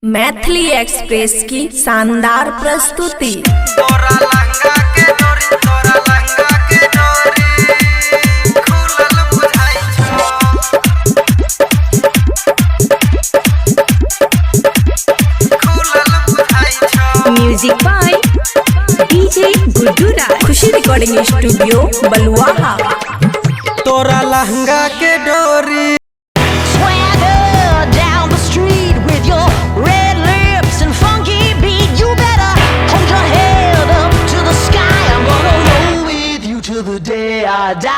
Maithili express की शानदार प्रस्तुति। तोरा लहंगा के डोरी, तोरा लहंगा के डोरी खुलल बुझाई छो, खुलल बुझाई छो। Music by DJ Guddu Raj, Khushi recording studio Baluaha. तोरा लहंगा के डोरी the day I die.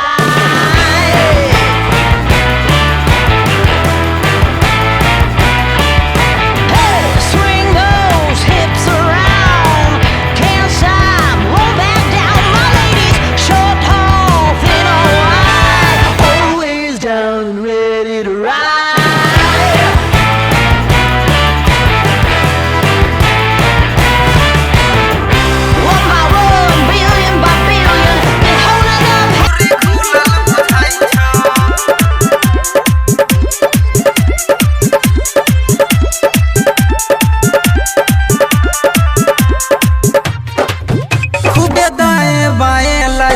Hey, swing those hips around, can't stop, roll back down. My ladies, short, tall, thin or wide, always down and ready to ride.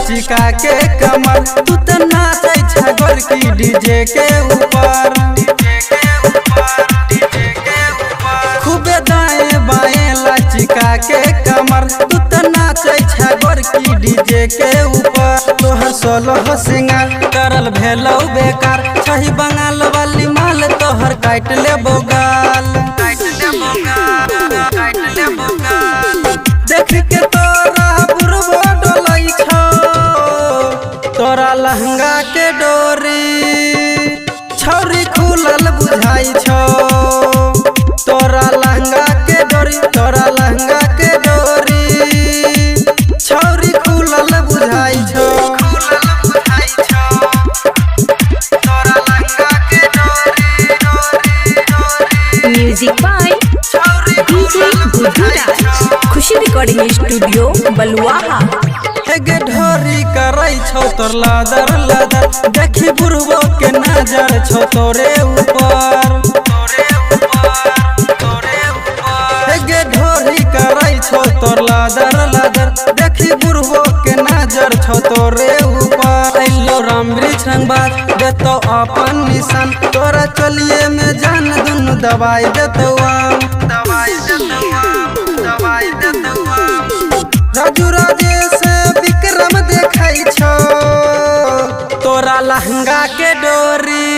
चिका के कमर तू तो नाचे छगोर की डीजे के ऊपर, खूबे दाएं बाएं लचिका के कमर तू तो नाचे छगोर की डीजे के ऊपर। तोहर सोलह सिंगार करल भेलौ बेकार, छही बंगाल वाली माल तोहर काट ले बोगाल, देख के तोरा बुरबो डोलाई छो। तोरा लहंगा के डोरी छौरी खुलल बुझाई छो, तोरा लहंगा के डोरी, तोरा लहंगा के डोरी छौरी खुलल बुझाई छो, खुलल बुझाई छो। तोरा लहंगा के डोरी, डोरी, डोरी music by DJ Guddu Raj, Khushi recording studio Baluaha. गे ढोरी करई छौ तोर लादर लादर, देखी बुढ़बो के नजर छौ तोरे ऊपर, तोरे ऊपर, तोरे ऊपर। गे ढोरी करई छौ तोर लादर लादर, देखी बुढ़बो के नजर छौ तोरे ऊपर। अइलो राम वृक्ष रंगबाज देतो अपन निशान, तोरा चलिए में जान दुनु दवाई देतो, दवाई देतो, दवाई देतो। राजू राजेश विक्रम देखाई छो, तोरा लहंगा के डोरी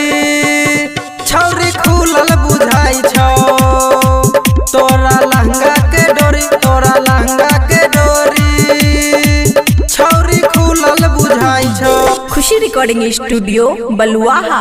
छौरी खुलल बुझाई छो, तोरा लहंगा के डोरी, तोरा लहंगा के डोरी छौरी खुलल बुझाई छो। खुशी रिकॉर्डिंग स्टूडियो बलुआहा।